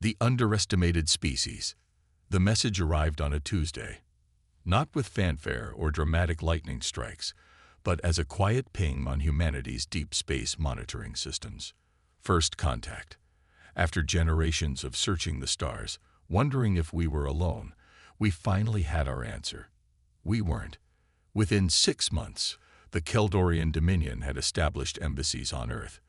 The underestimated species. The message arrived on a Tuesday, not with fanfare or dramatic lightning strikes, but as a quiet ping on humanity's deep space monitoring systems. First contact. After generations of searching the stars, wondering if we were alone, we finally had our answer. We weren't. Within 6 months, the Keldorian Dominion had established embassies on Earth.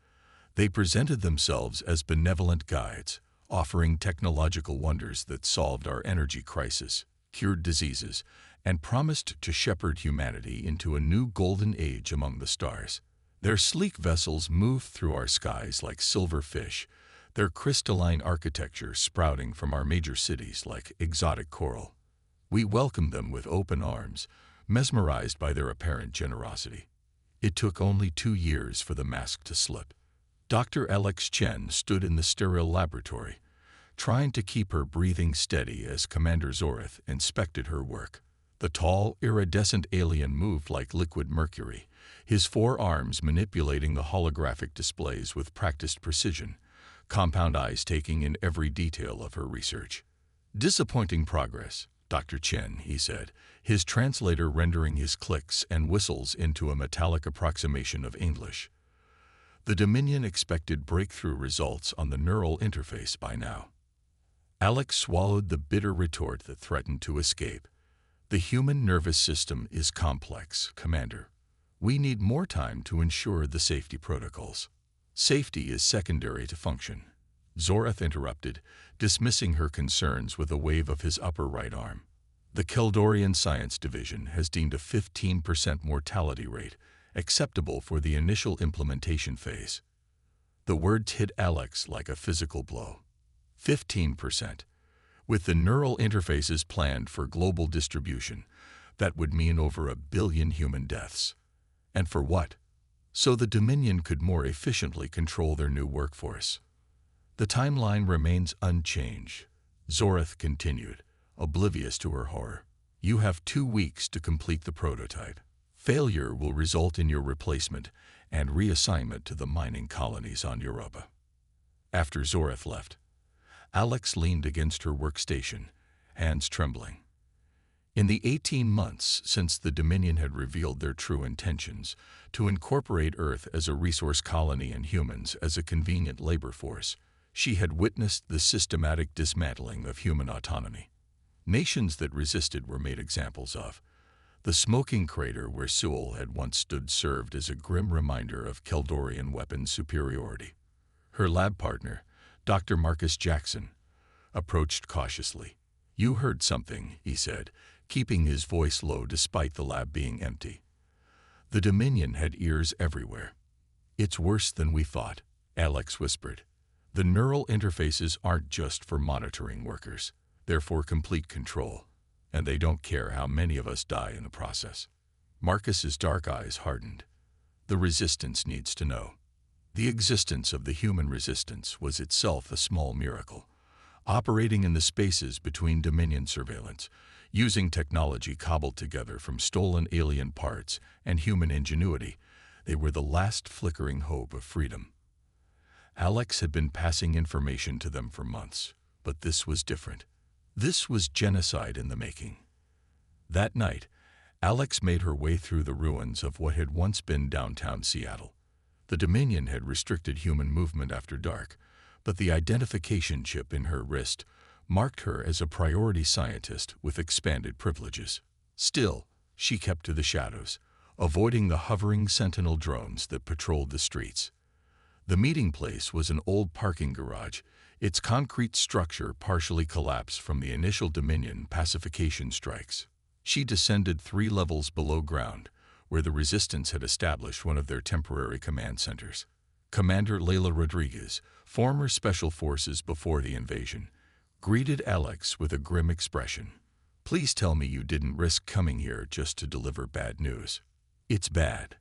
They presented themselves as benevolent guides, offering technological wonders that solved our energy crisis, cured diseases, and promised to shepherd humanity into a new golden age among the stars. Their sleek vessels moved through our skies like silver fish, their crystalline architecture sprouting from our major cities like exotic coral. We welcomed them with open arms, mesmerized by their apparent generosity. It took only 2 years for the mask to slip. Dr. Alex Chen stood in the sterile laboratory, trying to keep her breathing steady as Commander Zorith inspected her work. The tall, iridescent alien moved like liquid mercury, his 4 arms manipulating the holographic displays with practiced precision, compound eyes taking in every detail of her research. "Disappointing progress, Dr. Chen," he said, his translator rendering his clicks and whistles into a metallic approximation of English. The Dominion expected breakthrough results on the neural interface by now. Alex swallowed the bitter retort that threatened to escape. "The human nervous system is complex, Commander. We need more time to ensure the safety protocols." "Safety is secondary to function," Zorith interrupted, dismissing her concerns with a wave of his upper right arm. "The Keldorian Science Division has deemed a 15% mortality rate acceptable for the initial implementation phase." The words hit Alex like a physical blow. 15%. With the neural interfaces planned for global distribution, that would mean over 1 billion human deaths. And for what? So the Dominion could more efficiently control their new workforce. "The timeline remains unchanged," Zorith continued, oblivious to her horror. "You have 2 weeks to complete the prototype. Failure will result in your replacement and reassignment to the mining colonies on Europa." After Zorith left, Alex leaned against her workstation, hands trembling. In the 18 months since the Dominion had revealed their true intentions, to incorporate Earth as a resource colony and humans as a convenient labor force, she had witnessed the systematic dismantling of human autonomy. Nations that resisted were made examples of. The smoking crater where Sewell had once stood served as a grim reminder of Keldorian weapons superiority. Her lab partner, Dr. Marcus Jackson, approached cautiously. "You heard something," he said, keeping his voice low despite the lab being empty. The Dominion had ears everywhere. "It's worse than we thought," Alex whispered. "The neural interfaces aren't just for monitoring workers. They're for complete control, and they don't care how many of us die in the process." Marcus's dark eyes hardened. "The Resistance needs to know." The existence of the human resistance was itself a small miracle. Operating in the spaces between Dominion surveillance, using technology cobbled together from stolen alien parts and human ingenuity, they were the last flickering hope of freedom. Alex had been passing information to them for months, but this was different. This was genocide in the making. That night, Alex made her way through the ruins of what had once been downtown Seattle. The Dominion had restricted human movement after dark, but the identification chip in her wrist marked her as a priority scientist with expanded privileges. Still, she kept to the shadows, avoiding the hovering sentinel drones that patrolled the streets. The meeting place was an old parking garage, its concrete structure partially collapsed from the initial Dominion pacification strikes. She descended 3 levels below ground, where the Resistance had established one of their temporary command centers. Commander Layla Rodriguez, former Special Forces before the invasion, greeted Alex with a grim expression. "Please tell me you didn't risk coming here just to deliver bad news." "It's bad,"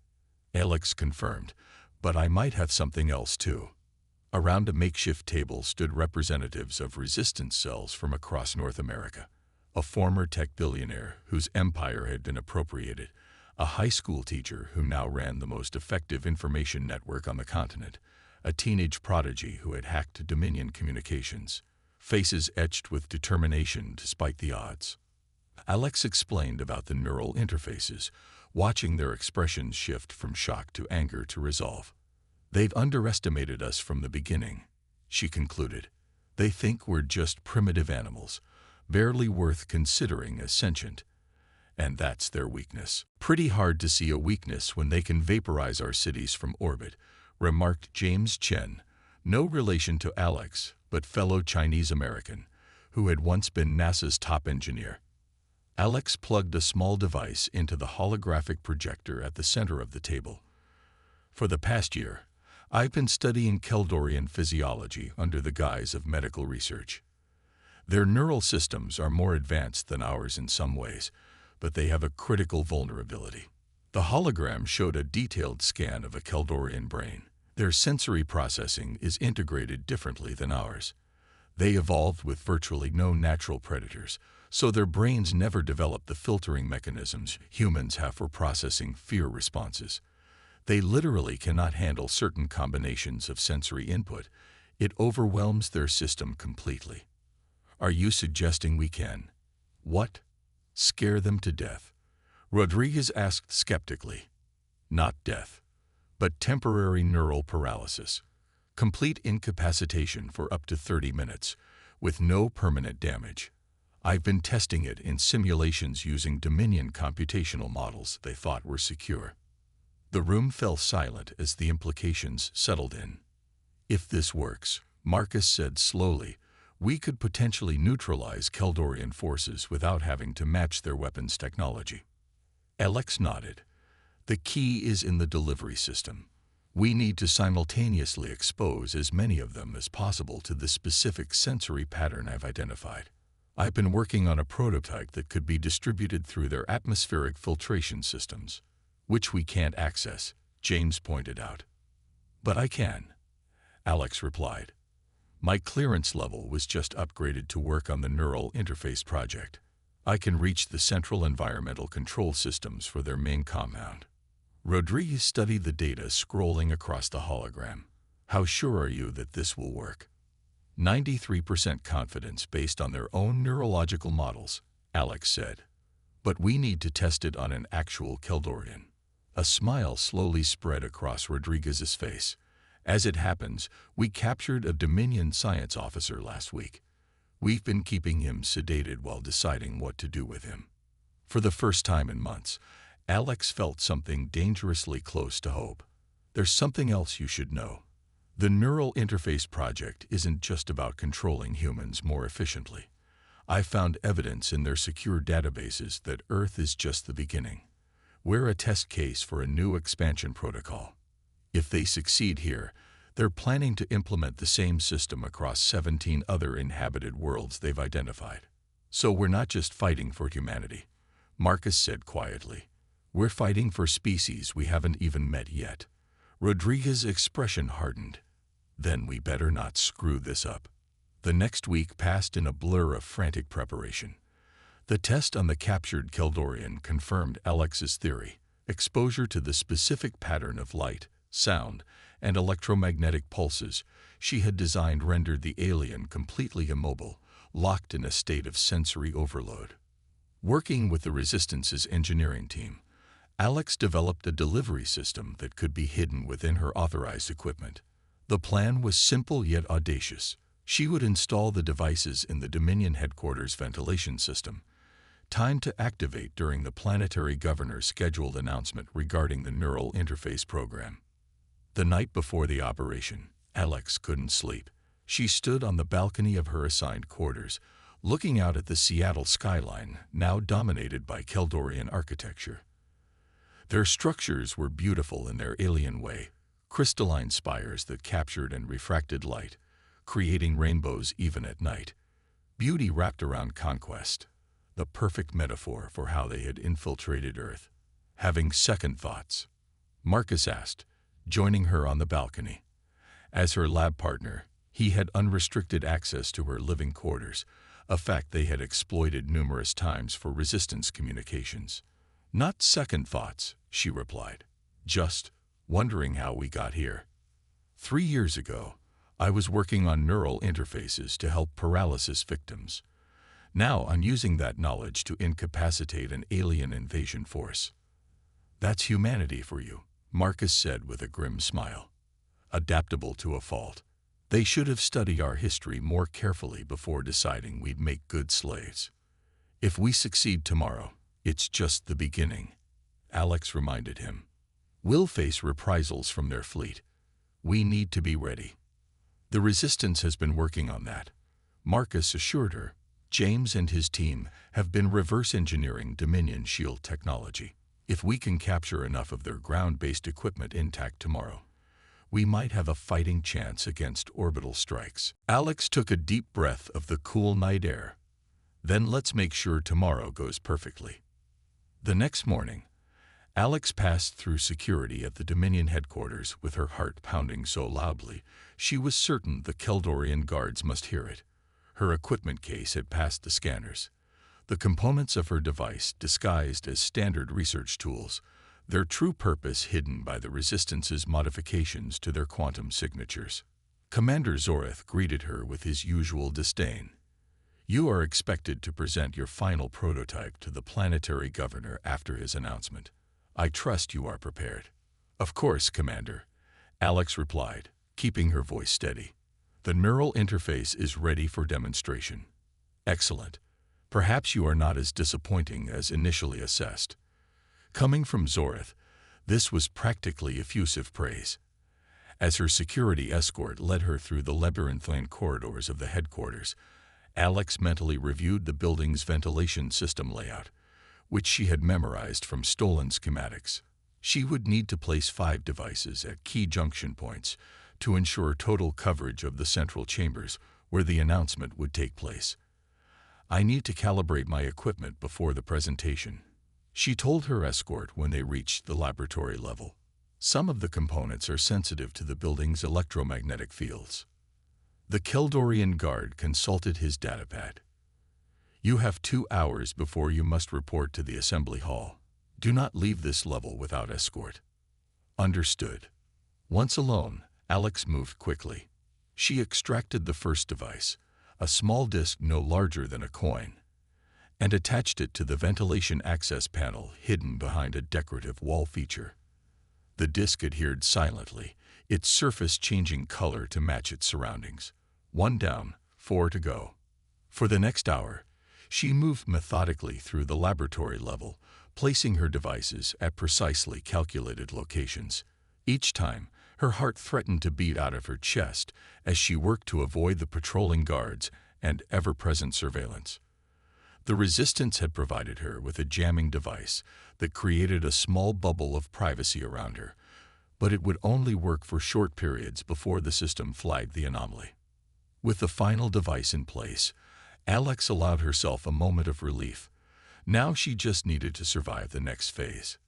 Alex confirmed, "but I might have something else too." Around a makeshift table stood representatives of resistance cells from across North America. A former tech billionaire whose empire had been appropriated, a high school teacher who now ran the most effective information network on the continent, a teenage prodigy who had hacked Dominion communications. faces etched with determination despite the odds. Alex explained about the neural interfaces, watching their expressions shift from shock to anger to resolve. "They've underestimated us from the beginning," she concluded. "They think we're just primitive animals, barely worth considering as sentient. And that's their weakness." "Pretty hard to see a weakness when they can vaporize our cities from orbit," remarked James Chen, no relation to Alex, but fellow Chinese-American, who had once been NASA's top engineer. Alex plugged a small device into the holographic projector at the center of the table. "For the past year, I've been studying Keldorian physiology under the guise of medical research. Their neural systems are more advanced than ours in some ways, but they have a critical vulnerability." The hologram showed a detailed scan of a Keldorian brain. "Their sensory processing is integrated differently than ours. They evolved with virtually no natural predators, so their brains never developed the filtering mechanisms humans have for processing fear responses. They literally cannot handle certain combinations of sensory input. It overwhelms their system completely." "Are you suggesting we can, what, scare them to death?" Rodriguez asked skeptically. "Not death, but temporary neural paralysis. Complete incapacitation for up to 30 minutes, with no permanent damage. I've been testing it in simulations using Dominion computational models they thought were secure." The room fell silent as the implications settled in. "If this works," Marcus said slowly, "we could potentially neutralize Keldorian forces without having to match their weapons technology." Alex nodded. "The key is in the delivery system. We need to simultaneously expose as many of them as possible to the specific sensory pattern I've identified. I've been working on a prototype that could be distributed through their atmospheric filtration systems, which we can't access," James pointed out. "But I can," Alex replied. "My clearance level was just upgraded to work on the neural interface project. I can reach the central environmental control systems for their main compound." Rodriguez studied the data scrolling across the hologram. "How sure are you that this will work?" 93% confidence based on their own neurological models," Alex said. "But we need to test it on an actual Keldorian." A smile slowly spread across Rodriguez's face. "As it happens, we captured a Dominion science officer last week. We've been keeping him sedated while deciding what to do with him." For the first time in months, Alex felt something dangerously close to hope. "There's something else you should know. The Neural Interface Project isn't just about controlling humans more efficiently. I found evidence in their secure databases that Earth is just the beginning. We're a test case for a new expansion protocol. If they succeed here, they're planning to implement the same system across 17 other inhabited worlds they've identified. So we're not just fighting for humanity," Marcus said quietly. "We're fighting for species we haven't even met yet." Rodriguez's expression hardened. "Then we better not screw this up." The next week passed in a blur of frantic preparation. The test on the captured Keldorian confirmed Alex's theory. Exposure to the specific pattern of light, sound, and electromagnetic pulses she had designed rendered the alien completely immobile, locked in a state of sensory overload. Working with the Resistance's engineering team, Alex developed a delivery system that could be hidden within her authorized equipment. The plan was simple yet audacious. She would install the devices in the Dominion headquarters ventilation system, timed to activate during the planetary governor's scheduled announcement regarding the neural interface program. The night before the operation, Alex couldn't sleep. She stood on the balcony of her assigned quarters, looking out at the Seattle skyline, now dominated by Keldorian architecture. Their structures were beautiful in their alien way, crystalline spires that captured and refracted light, creating rainbows even at night. Beauty wrapped around conquest, the perfect metaphor for how they had infiltrated Earth. "Having second thoughts?" Marcus asked, joining her on the balcony. As her lab partner, he had unrestricted access to her living quarters, a fact they had exploited numerous times for Resistance communications. "Not second thoughts," she replied. "Just wondering how we got here. 3 years ago, I was working on neural interfaces to help paralysis victims. Now I'm using that knowledge to incapacitate an alien invasion force." "That's humanity for you," Marcus said with a grim smile. "Adaptable to a fault. They should have studied our history more carefully before deciding we'd make good slaves. If we succeed tomorrow, it's just the beginning," Alex reminded him. "We'll face reprisals from their fleet. We need to be ready." "The Resistance has been working on that," Marcus assured her. "James and his team have been reverse engineering Dominion shield technology. If we can capture enough of their ground-based equipment intact tomorrow, we might have a fighting chance against orbital strikes." Alex took a deep breath of the cool night air. "Then let's make sure tomorrow goes perfectly." The next morning, Alex passed through security at the Dominion headquarters with her heart pounding so loudly she was certain the Keldorian guards must hear it. Her equipment case had passed the scanners. The components of her device disguised as standard research tools, their true purpose hidden by the Resistance's modifications to their quantum signatures. Commander Zorith greeted her with his usual disdain. "You are expected to present your final prototype to the planetary governor after his announcement. I trust you are prepared." "Of course, Commander," Alex replied, keeping her voice steady. "The neural interface is ready for demonstration." "Excellent. Perhaps you are not as disappointing as initially assessed." Coming from Zorith, this was practically effusive praise. As her security escort led her through the labyrinthine corridors of the headquarters, Alex mentally reviewed the building's ventilation system layout, which she had memorized from stolen schematics. She would need to place 5 devices at key junction points to ensure total coverage of the central chambers where the announcement would take place. "I need to calibrate my equipment before the presentation," she told her escort when they reached the laboratory level. "Some of the components are sensitive to the building's electromagnetic fields." The Keldorian guard consulted his datapad. "You have 2 hours before you must report to the assembly hall. Do not leave this level without escort." "Understood." Once alone, Alex moved quickly. She extracted the first device, a small disk no larger than a coin, and attached it to the ventilation access panel hidden behind a decorative wall feature. The disk adhered silently, its surface changing color to match its surroundings. 1 down, 4 to go. For the next hour, she moved methodically through the laboratory level, placing her devices at precisely calculated locations. Each time, her heart threatened to beat out of her chest as she worked to avoid the patrolling guards and ever-present surveillance. The Resistance had provided her with a jamming device that created a small bubble of privacy around her, but it would only work for short periods before the system flagged the anomaly. With the final device in place, Alex allowed herself a moment of relief. Now she just needed to survive the next phase,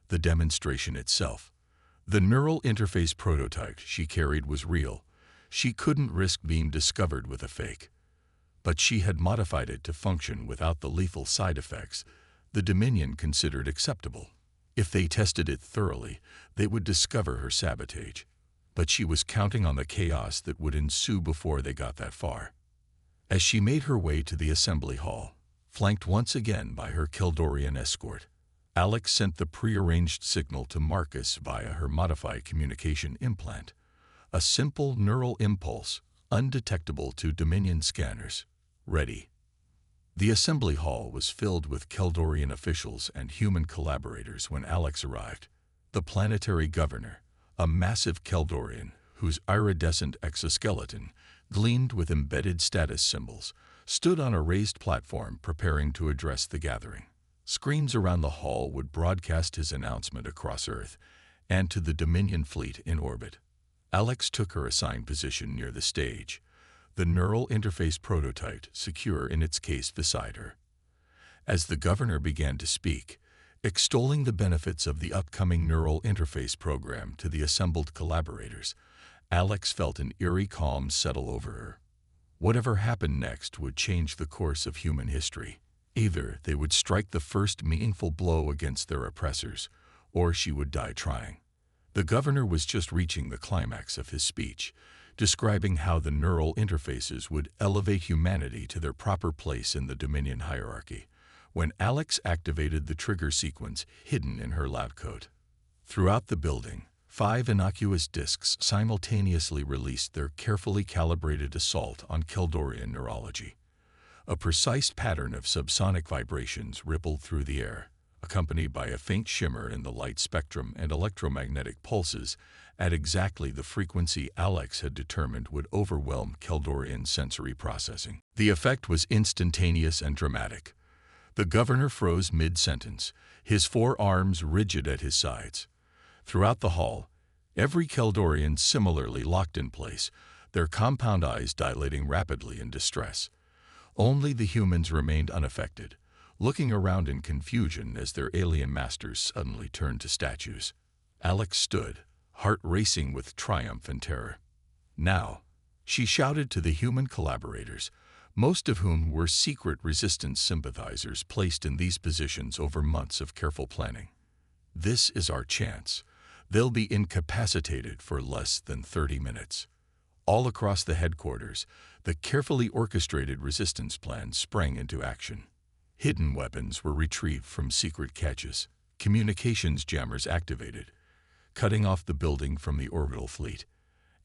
the demonstration itself. The neural interface prototype she carried was real. She couldn't risk being discovered with a fake. But she had modified it to function without the lethal side effects the Dominion considered acceptable. If they tested it thoroughly, they would discover her sabotage. But she was counting on the chaos that would ensue before they got that far. As she made her way to the assembly hall, flanked once again by her Keldorian escort, Alex sent the prearranged signal to Marcus via her modified communication implant, a simple neural impulse, undetectable to Dominion scanners. Ready. The assembly hall was filled with Keldorian officials and human collaborators when Alex arrived. The planetary governor, a massive Keldorian whose iridescent exoskeleton gleamed with embedded status symbols, stood on a raised platform preparing to address the gathering. Screens around the hall would broadcast his announcement across Earth and to the Dominion fleet in orbit. Alex took her assigned position near the stage, the neural interface prototype secure in its case beside her. As the governor began to speak, extolling the benefits of the upcoming neural interface program to the assembled collaborators, Alex felt an eerie calm settle over her. Whatever happened next would change the course of human history. Either they would strike the first meaningful blow against their oppressors, or she would die trying. The governor was just reaching the climax of his speech, describing how the neural interfaces would elevate humanity to their proper place in the Dominion hierarchy, when Alex activated the trigger sequence hidden in her lab coat. Throughout the building, 5 innocuous discs simultaneously released their carefully calibrated assault on Keldorian neurology. A precise pattern of subsonic vibrations rippled through the air, accompanied by a faint shimmer in the light spectrum and electromagnetic pulses at exactly the frequency Alex had determined would overwhelm Keldorian sensory processing. The effect was instantaneous and dramatic. The governor froze mid-sentence, his 4 arms rigid at his sides. Throughout the hall, every Keldorian similarly locked in place, their compound eyes dilating rapidly in distress. Only the humans remained unaffected, looking around in confusion as their alien masters suddenly turned to statues. Alex stood, heart racing with triumph and terror. "Now," she shouted to the human collaborators, most of whom were secret resistance sympathizers placed in these positions over months of careful planning. "This is our chance. They'll be incapacitated for less than 30 minutes. All across the headquarters, the carefully orchestrated resistance plan sprang into action. Hidden weapons were retrieved from secret caches, communications jammers activated, cutting off the building from the orbital fleet,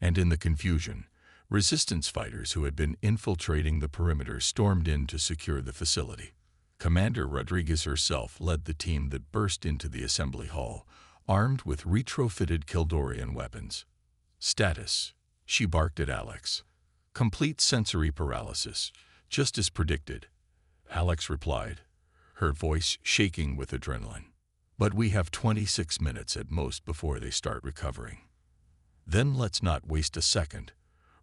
and in the confusion, resistance fighters who had been infiltrating the perimeter stormed in to secure the facility. Commander Rodriguez herself led the team that burst into the assembly hall, armed with retrofitted Keldorian weapons. "Status," she barked at Alex. "Complete sensory paralysis, just as predicted." Alex replied, her voice shaking with adrenaline. "But we have 26 minutes at most before they start recovering." "Then let's not waste a second,"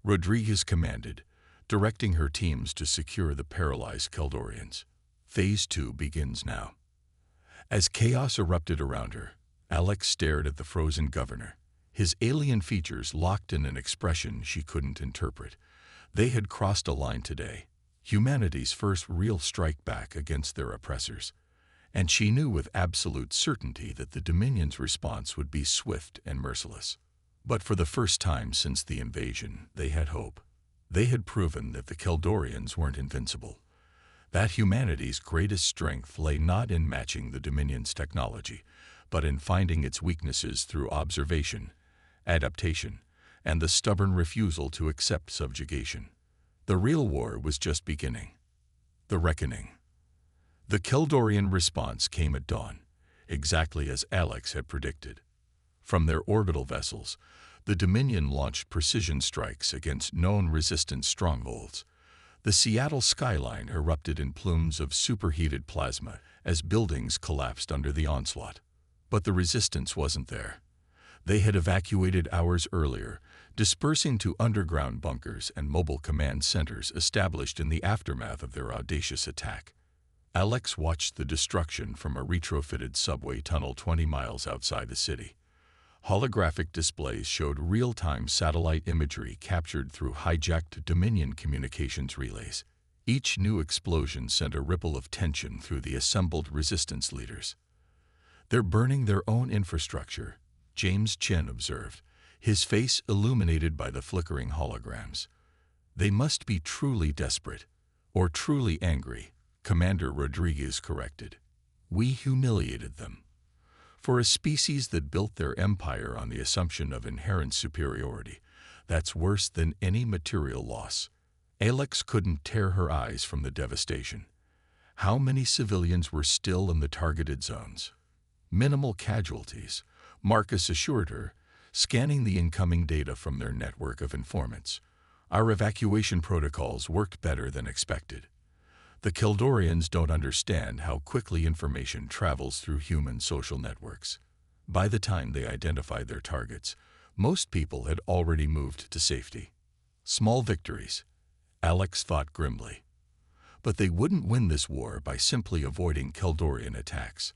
Rodriguez commanded, directing her teams to secure the paralyzed Keldorians. "Phase 2 begins now." As chaos erupted around her, Alex stared at the frozen governor, his alien features locked in an expression she couldn't interpret. They had crossed a line today, humanity's first real strike back against their oppressors, and she knew with absolute certainty that the Dominion's response would be swift and merciless. But for the first time since the invasion, they had hope. They had proven that the Keldorians weren't invincible, that humanity's greatest strength lay not in matching the Dominion's technology, but in finding its weaknesses through observation, adaptation, and the stubborn refusal to accept subjugation. The real war was just beginning. The reckoning. The Keldorian response came at dawn, exactly as Alex had predicted. From their orbital vessels, the Dominion launched precision strikes against known resistance strongholds. The Seattle skyline erupted in plumes of superheated plasma as buildings collapsed under the onslaught. But the resistance wasn't there. They had evacuated hours earlier, dispersing to underground bunkers and mobile command centers established in the aftermath of their audacious attack. Alex watched the destruction from a retrofitted subway tunnel 20 miles outside the city. Holographic displays showed real-time satellite imagery captured through hijacked Dominion communications relays. Each new explosion sent a ripple of tension through the assembled resistance leaders. "They're burning their own infrastructure," James Chen observed, his face illuminated by the flickering holograms. "They must be truly desperate, or truly angry," Commander Rodriguez corrected. "We humiliated them. For a species that built their empire on the assumption of inherent superiority, that's worse than any material loss." Alex couldn't tear her eyes from the devastation. How many civilians were still in the targeted zones? "Minimal casualties," Marcus assured her, scanning the incoming data from their network of informants. "Our evacuation protocols worked better than expected." The Keldorians don't understand how quickly information travels through human social networks. By the time they identified their targets, most people had already moved to safety. Small victories, Alex thought grimly. But they wouldn't win this war by simply avoiding Keldorian attacks.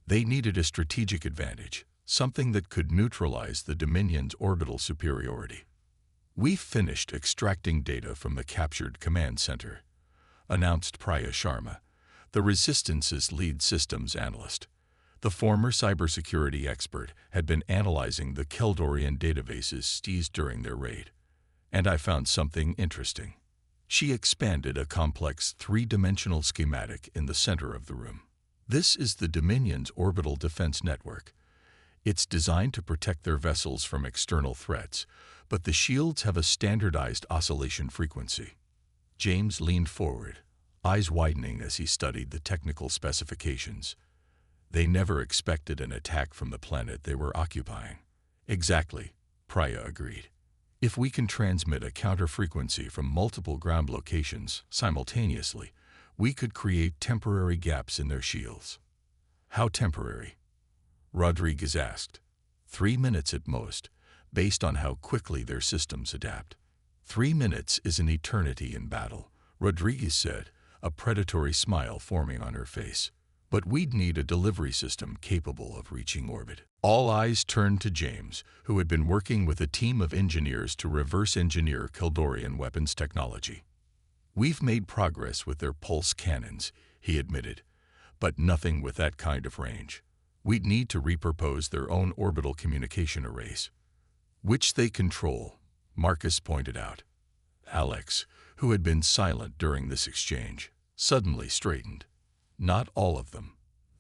They needed a strategic advantage, something that could neutralize the Dominion's orbital superiority. "We've finished extracting data from the captured command center," announced Priya Sharma, the Resistance's lead systems analyst. The former cybersecurity expert had been analyzing the Keldorian databases seized during their raid. And I found something interesting. She expanded a complex three-dimensional schematic in the center of the room. This is the Dominion's orbital defense network. It's designed to protect their vessels from external threats, but the shields have a standardized oscillation frequency. James leaned forward, eyes widening as he studied the technical specifications. They never expected an attack from the planet they were occupying. Exactly, Priya agreed. If we can transmit a counter-frequency from multiple ground locations simultaneously, we could create temporary gaps in their shields. How temporary? Rodriguez asked. 3 minutes at most, based on how quickly their systems adapt. 3 minutes is an eternity in battle, Rodriguez said, a predatory smile forming on her face. But we'd need a delivery system capable of reaching orbit. All eyes turned to James, who had been working with a team of engineers to reverse engineer Keldorian weapons technology. We've made progress with their pulse cannons, he admitted, but nothing with that kind of range. We'd need to repurpose their own orbital communication arrays, which they control, Marcus pointed out. Alex, who had been silent during this exchange, suddenly straightened. Not all of them.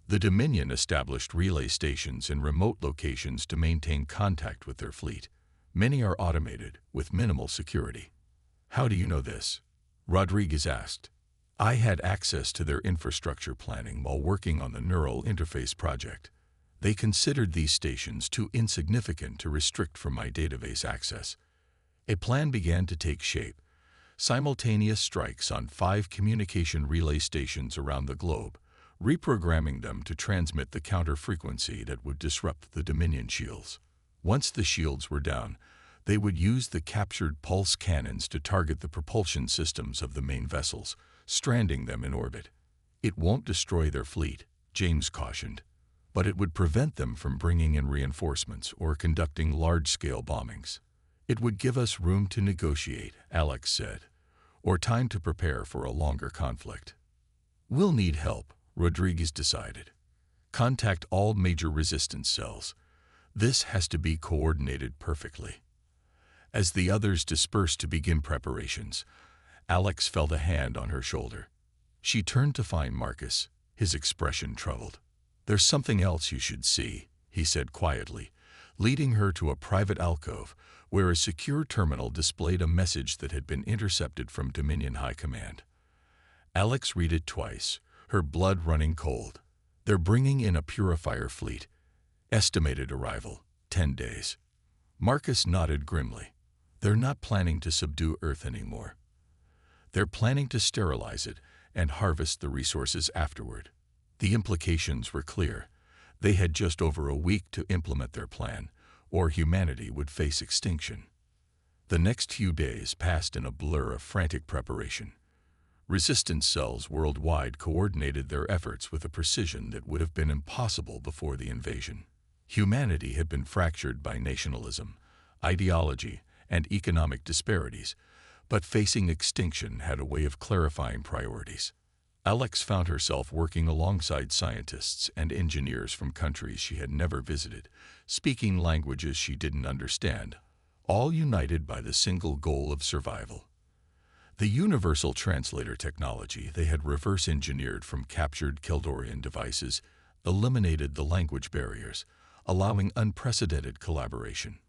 The Dominion established relay stations in remote locations to maintain contact with their fleet. Many are automated, with minimal security. How do you know this? Rodriguez asked. I had access to their infrastructure planning while working on the Neural Interface project. They considered these stations too insignificant to restrict from my database access. A plan began to take shape. Simultaneous strikes on 5 communication relay stations around the globe, reprogramming them to transmit the counter-frequency that would disrupt the Dominion shields. Once the shields were down, they would use the captured pulse cannons to target the propulsion systems of the main vessels, stranding them in orbit. It won't destroy their fleet, James cautioned, but it would prevent them from bringing in reinforcements or conducting large-scale bombings. It would give us room to negotiate, Alex said, or time to prepare for a longer conflict. We'll need help, Rodriguez decided. Contact all major resistance cells. This has to be coordinated perfectly. As the others dispersed to begin preparations, Alex felt a hand on her shoulder. She turned to find Marcus, his expression troubled. There's something else you should see, he said quietly, leading her to a private alcove where a secure terminal displayed a message that had been intercepted from Dominion High Command. Alex read it twice, her blood running cold. They're bringing in a purifier fleet. Estimated arrival, 10 days. Marcus nodded grimly. They're not planning to subdue Earth anymore. They're planning to sterilize it and harvest the resources afterward. The implications were clear. They had just over a week to implement their plan, or humanity would face extinction. The next few days passed in a blur of frantic preparation. Resistance cells worldwide coordinated their efforts with a precision that would have been impossible before the invasion. Humanity had been fractured by nationalism, ideology, and economic disparities, but facing extinction had a way of clarifying priorities. Alex found herself working alongside scientists and engineers from countries she had never visited, speaking languages she didn't understand, all united by the single goal of survival. The universal translator technology they had reverse-engineered from captured Keldorian devices eliminated the language barriers, allowing unprecedented collaboration.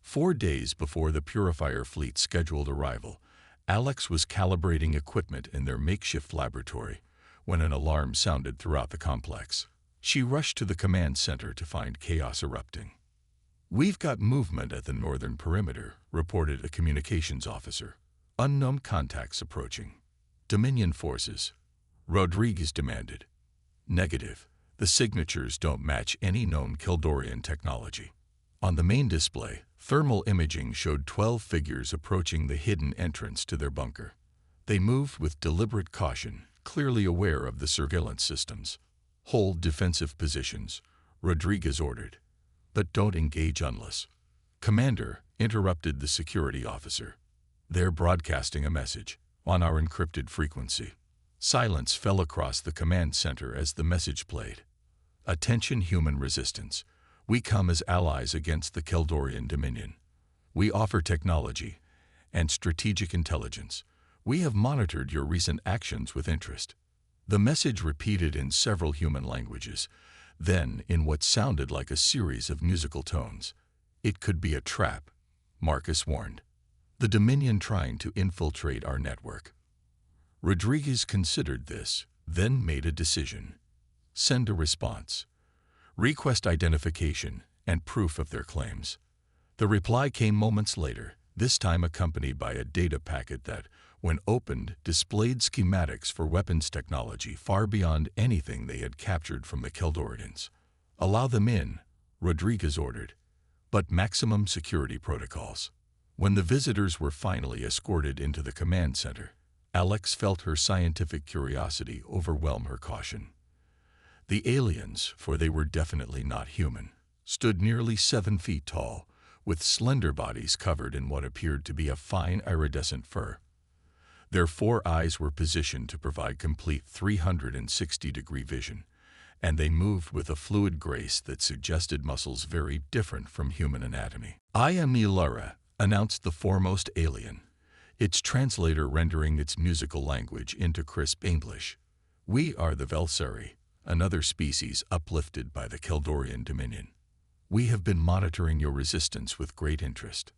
4 days before the Purifier fleet's scheduled arrival, Alex was calibrating equipment in their makeshift laboratory when an alarm sounded throughout the complex. She rushed to the command center to find chaos erupting. "We've got movement at the northern perimeter," reported a communications officer. "Unknown contacts approaching." "Dominion forces," Rodriguez demanded. "Negative. The signatures don't match any known Keldorian technology." On the main display, thermal imaging showed 12 figures approaching the hidden entrance to their bunker. They moved with deliberate caution, clearly aware of the surveillance systems. "Hold defensive positions," Rodriguez ordered. "But don't engage unless—" "Commander," interrupted the security officer. "They're broadcasting a message on our encrypted frequency." Silence fell across the command center as the message played. "Attention human resistance. We come as allies against the Keldorian Dominion. We offer technology, and strategic intelligence. We have monitored your recent actions with interest. The message repeated in several human languages, then in what sounded like a series of musical tones. It could be a trap, Marcus warned. The Dominion trying to infiltrate our network. Rodriguez considered this, then made a decision. Send a response. Request identification and proof of their claims. The reply came moments later, this time accompanied by a data packet that, when opened, displayed schematics for weapons technology far beyond anything they had captured from the Keldorians. Allow them in, Rodriguez ordered, but maximum security protocols. When the visitors were finally escorted into the command center, Alex felt her scientific curiosity overwhelm her caution. The aliens, for they were definitely not human, stood nearly 7 feet tall, with slender bodies covered in what appeared to be a fine iridescent fur. Their 4 eyes were positioned to provide complete 360-degree vision, and they moved with a fluid grace that suggested muscles very different from human anatomy. "I am Nilara," announced the foremost alien, its translator rendering its musical language into crisp English. "We are the Velseri, another species uplifted by the Keldorian Dominion. We have been monitoring your resistance with great interest."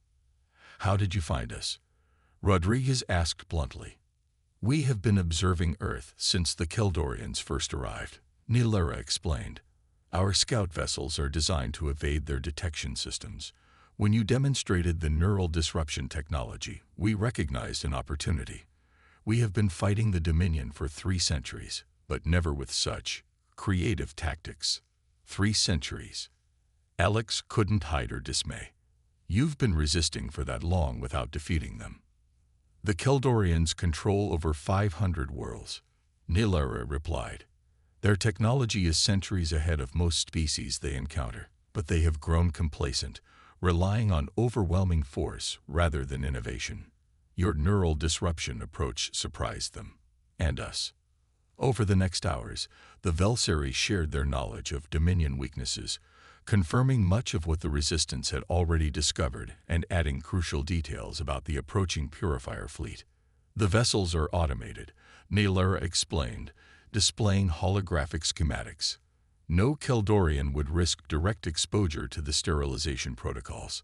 "How did you find us?" Rodriguez asked bluntly. "We have been observing Earth since the Keldorians first arrived," Nilara explained. "Our scout vessels are designed to evade their detection systems. When you demonstrated the neural disruption technology, we recognized an opportunity. We have been fighting the Dominion for 3 centuries, but never with such creative tactics. 3 centuries. Alex couldn't hide her dismay. "You've been resisting for that long without defeating them." "The Keldorians control over 500 worlds," Nilara replied. "Their technology is centuries ahead of most species they encounter, but they have grown complacent, relying on overwhelming force rather than innovation. Your neural disruption approach surprised them, and us." Over the next hours, the Velseri shared their knowledge of Dominion weaknesses, confirming much of what the Resistance had already discovered and adding crucial details about the approaching Purifier fleet. "The vessels are automated," Nilara explained, displaying holographic schematics. "No Keldorian would risk direct exposure to the sterilization protocols.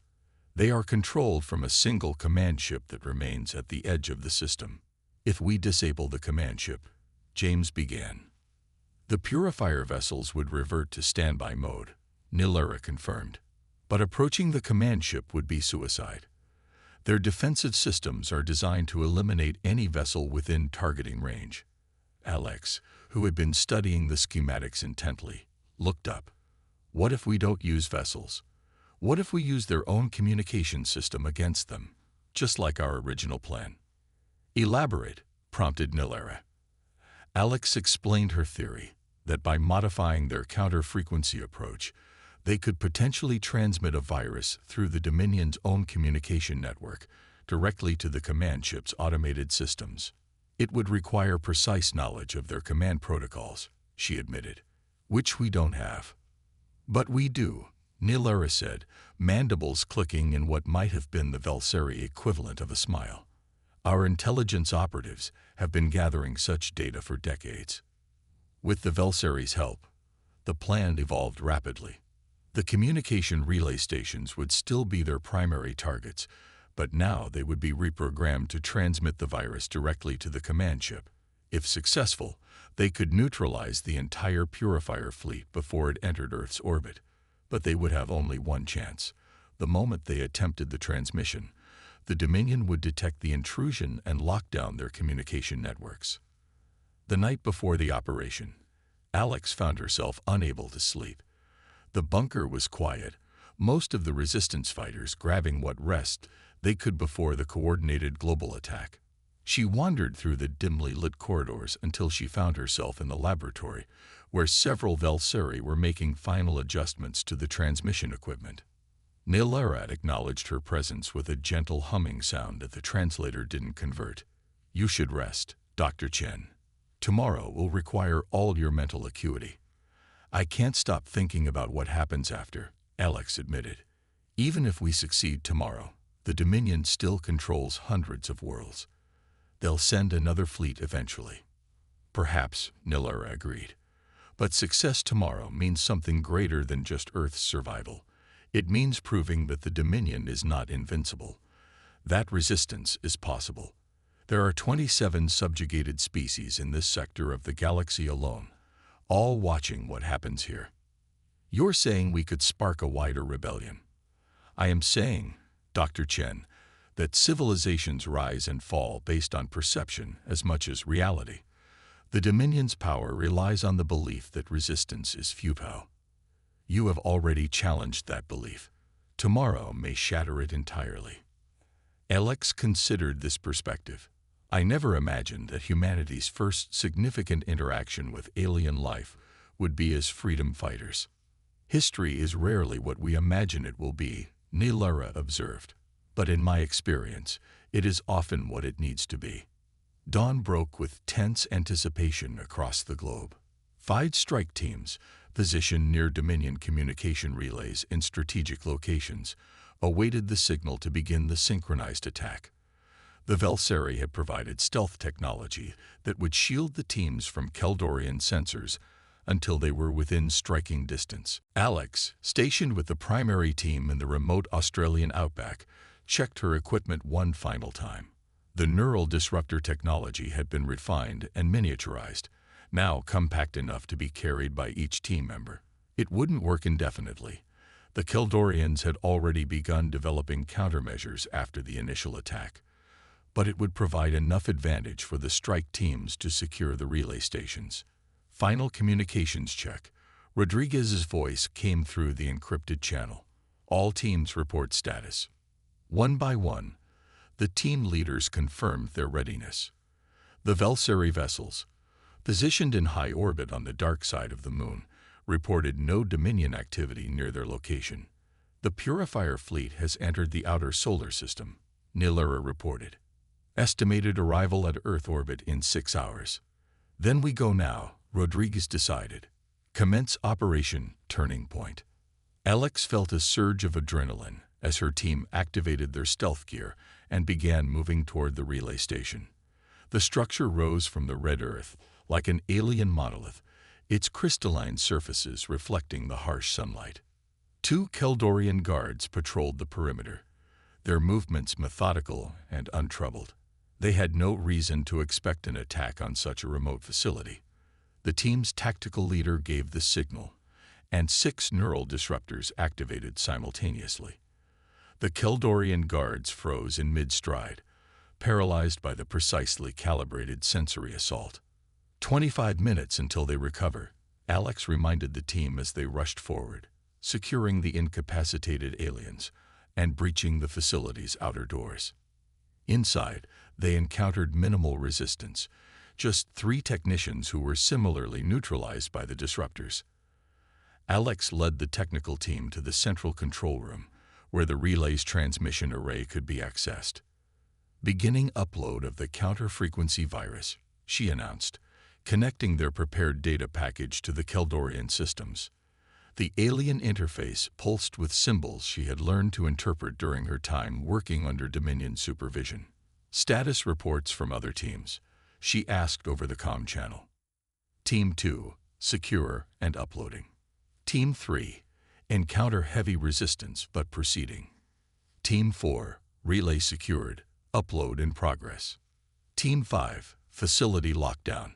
They are controlled from a single command ship that remains at the edge of the system. If we disable the command ship," James began. "The Purifier vessels would revert to standby mode," Nilara confirmed. "But approaching the command ship would be suicide. Their defensive systems are designed to eliminate any vessel within targeting range." Alex, who had been studying the schematics intently, looked up. "What if we don't use vessels? What if we use their own communication system against them, just like our original plan?" "Elaborate," prompted Nilara. Alex explained her theory, that by modifying their counter-frequency approach, they could potentially transmit a virus through the Dominion's own communication network directly to the command ship's automated systems. "It would require precise knowledge of their command protocols," she admitted, "which we don't have." "But we do," Nilara said, mandibles clicking in what might have been the Velseri equivalent of a smile. "Our intelligence operatives have been gathering such data for decades." With the Velseri's help, the plan evolved rapidly. The communication relay stations would still be their primary targets, but now they would be reprogrammed to transmit the virus directly to the command ship. If successful, they could neutralize the entire Purifier fleet before it entered Earth's orbit. But they would have only one chance. The moment they attempted the transmission, the Dominion would detect the intrusion and lock down their communication networks. The night before the operation, Alex found herself unable to sleep. The bunker was quiet, most of the Resistance fighters grabbing what rest they could before the coordinated global attack. She wandered through the dimly lit corridors until she found herself in the laboratory, where several Velseri were making final adjustments to the transmission equipment. Nilara acknowledged her presence with a gentle humming sound that the translator didn't convert. "You should rest, Dr. Chen. Tomorrow will require all your mental acuity." "I can't stop thinking about what happens after," Alex admitted. "Even if we succeed tomorrow, The Dominion still controls hundreds of worlds. They'll send another fleet eventually. Perhaps, Nilera agreed. But success tomorrow means something greater than just Earth's survival. It means proving that the Dominion is not invincible. That resistance is possible. There are 27 subjugated species in this sector of the galaxy alone, all watching what happens here. You're saying we could spark a wider rebellion. I am saying, Dr. Chen, that civilizations rise and fall based on perception as much as reality. The Dominion's power relies on the belief that resistance is futile. You have already challenged that belief. Tomorrow may shatter it entirely. Alex considered this perspective. I never imagined that humanity's first significant interaction with alien life would be as freedom fighters. History is rarely what we imagine it will be, Nilera observed. But in my experience, it is often what it needs to be. Dawn broke with tense anticipation across the globe. 5 strike teams, positioned near Dominion communication relays in strategic locations, awaited the signal to begin the synchronized attack. The Velseri had provided stealth technology that would shield the teams from Keldorian sensors until they were within striking distance. Alex, stationed with the primary team in the remote Australian outback, checked her equipment one final time. The neural disruptor technology had been refined and miniaturized, now compact enough to be carried by each team member. It wouldn't work indefinitely. The Keldorians had already begun developing countermeasures after the initial attack, but it would provide enough advantage for the strike teams to secure the relay stations. Final communications check. Rodriguez's voice came through the encrypted channel. All teams report status. One by one, the team leaders confirmed their readiness. The Velseri vessels, positioned in high orbit on the dark side of the moon, reported no Dominion activity near their location. The Purifier fleet has entered the outer solar system, Nilera reported. Estimated arrival at Earth orbit in 6 hours. Then we go now, Rodriguez decided. Commence Operation Turning Point. Alex felt a surge of adrenaline as her team activated their stealth gear and began moving toward the relay station. The structure rose from the red earth, like an alien monolith, its crystalline surfaces reflecting the harsh sunlight. 2 Keldorian guards patrolled the perimeter, their movements methodical and untroubled. They had no reason to expect an attack on such a remote facility. The team's tactical leader gave the signal, and 6 neural disruptors activated simultaneously. The Keldorian guards froze in mid-stride, paralyzed by the precisely calibrated sensory assault. 25 minutes until they recover, Alex reminded the team as they rushed forward, securing the incapacitated aliens and breaching the facility's outer doors. Inside, they encountered minimal resistance, just 3 technicians who were similarly neutralized by the disruptors. Alex led the technical team to the central control room, where the relay's transmission array could be accessed. Beginning upload of the counter-frequency virus, she announced, connecting their prepared data package to the Keldorian systems. The alien interface pulsed with symbols she had learned to interpret during her time working under Dominion supervision. Status reports from other teams, she asked over the comm channel. Team 2, secure and uploading. Team 3, encounter heavy resistance but proceeding. Team 4, relay secured, upload in progress. Team 5, facility lockdown,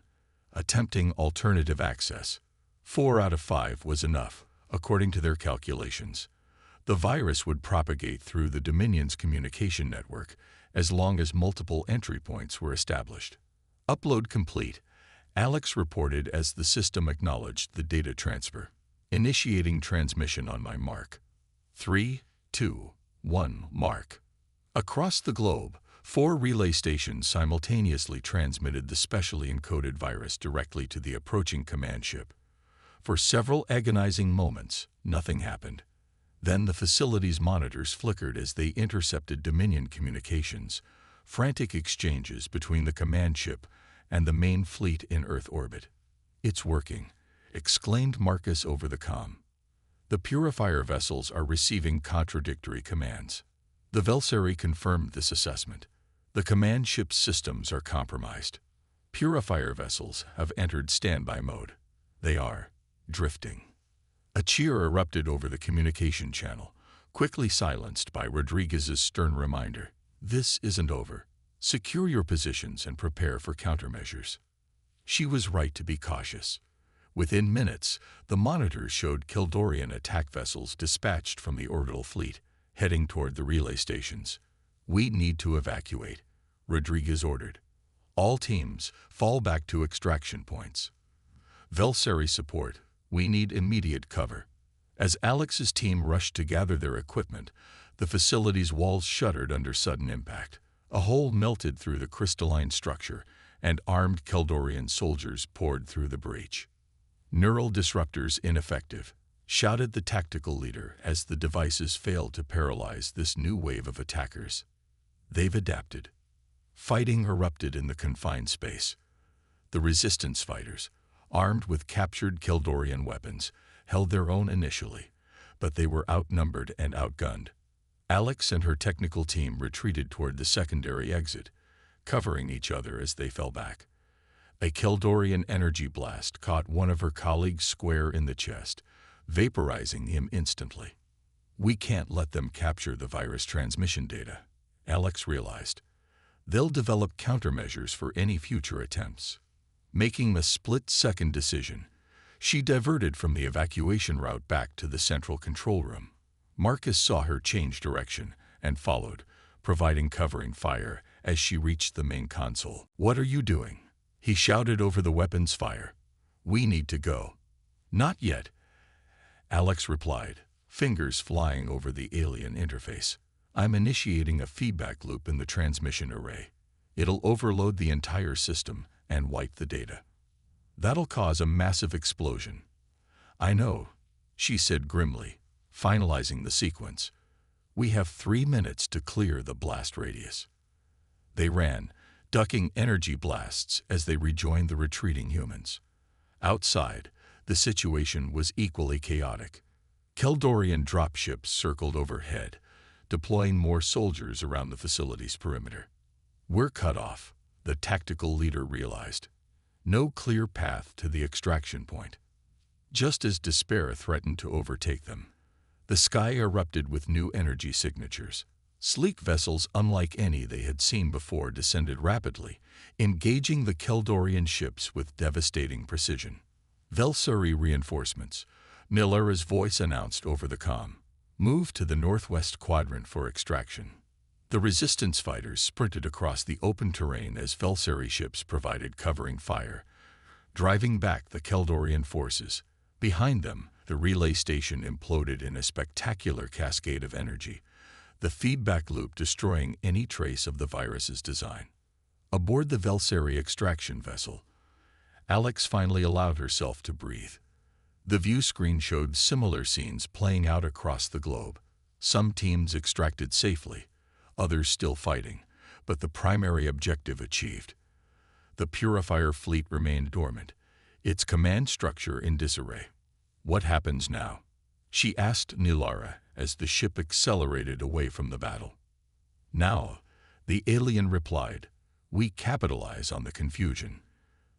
attempting alternative access. 4 out of 5 was enough, according to their calculations. The virus would propagate through the Dominion's communication network as long as multiple entry points were established. Upload complete, Alex reported as the system acknowledged the data transfer. Initiating transmission on my mark. 3, 2, 1, mark. Across the globe, 4 relay stations simultaneously transmitted the specially encoded virus directly to the approaching command ship. For several agonizing moments, nothing happened. Then the facility's monitors flickered as they intercepted Dominion communications, frantic exchanges between the command ship and the main fleet in Earth orbit. "It's working," exclaimed Marcus over the comm. "The Purifier vessels are receiving contradictory commands. The Velseri confirmed this assessment. The command ship's systems are compromised. Purifier vessels have entered standby mode. They are drifting. A cheer erupted over the communication channel, quickly silenced by Rodriguez's stern reminder. This isn't over. Secure your positions and prepare for countermeasures. She was right to be cautious. Within minutes, the monitors showed Kildorian attack vessels dispatched from the orbital fleet, heading toward the relay stations. We need to evacuate, Rodriguez ordered. All teams, fall back to extraction points. Velseri support, we need immediate cover. As Alex's team rushed to gather their equipment, the facility's walls shuddered under sudden impact. A hole melted through the crystalline structure, and armed Kildorian soldiers poured through the breach. Neural disruptors ineffective, shouted the tactical leader as the devices failed to paralyze this new wave of attackers. They've adapted. Fighting erupted in the confined space. The resistance fighters, armed with captured Kildorian weapons, held their own initially, but they were outnumbered and outgunned. Alex and her technical team retreated toward the secondary exit, covering each other as they fell back. A Kildorian energy blast caught one of her colleagues square in the chest, vaporizing him instantly. We can't let them capture the virus transmission data, Alex realized. They'll develop countermeasures for any future attempts. Making a split-second decision, she diverted from the evacuation route back to the central control room. Marcus saw her change direction and followed, providing covering fire as she reached the main console. What are you doing? He shouted over the weapon's fire. We need to go. Not yet, Alex replied, fingers flying over the alien interface. I'm initiating a feedback loop in the transmission array. It'll overload the entire system and wipe the data. That'll cause a massive explosion. I know, she said grimly, finalizing the sequence. We have 3 minutes to clear the blast radius. They ran, ducking energy blasts as they rejoined the retreating humans. Outside, the situation was equally chaotic. Kildorian dropships circled overhead, deploying more soldiers around the facility's perimeter. We're cut off, the tactical leader realized. No clear path to the extraction point. Just as despair threatened to overtake them, the sky erupted with new energy signatures. Sleek vessels unlike any they had seen before descended rapidly, engaging the Kildorian ships with devastating precision. Velseri reinforcements, Nilara's voice announced over the comm. Move to the northwest quadrant for extraction. The resistance fighters sprinted across the open terrain as Velseri ships provided covering fire, driving back the Kildorian forces. Behind them, the relay station imploded in a spectacular cascade of energy, the feedback loop destroying any trace of the virus's design. Aboard the Velseri extraction vessel, Alex finally allowed herself to breathe. The view screen showed similar scenes playing out across the globe. Some teams extracted safely, others still fighting, but the primary objective achieved. The Purifier fleet remained dormant, its command structure in disarray. What happens now? She asked Nilara as the ship accelerated away from the battle. Now, the alien replied, we capitalize on the confusion.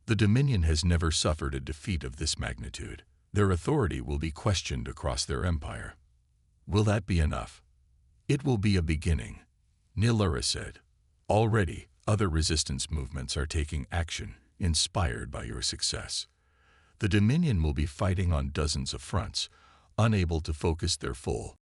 The Dominion has never suffered a defeat of this magnitude. Their authority will be questioned across their empire. Will that be enough? It will be a beginning, Nilara said. Already, other resistance movements are taking action, inspired by your success. The Dominion will be fighting on dozens of fronts, unable to focus their full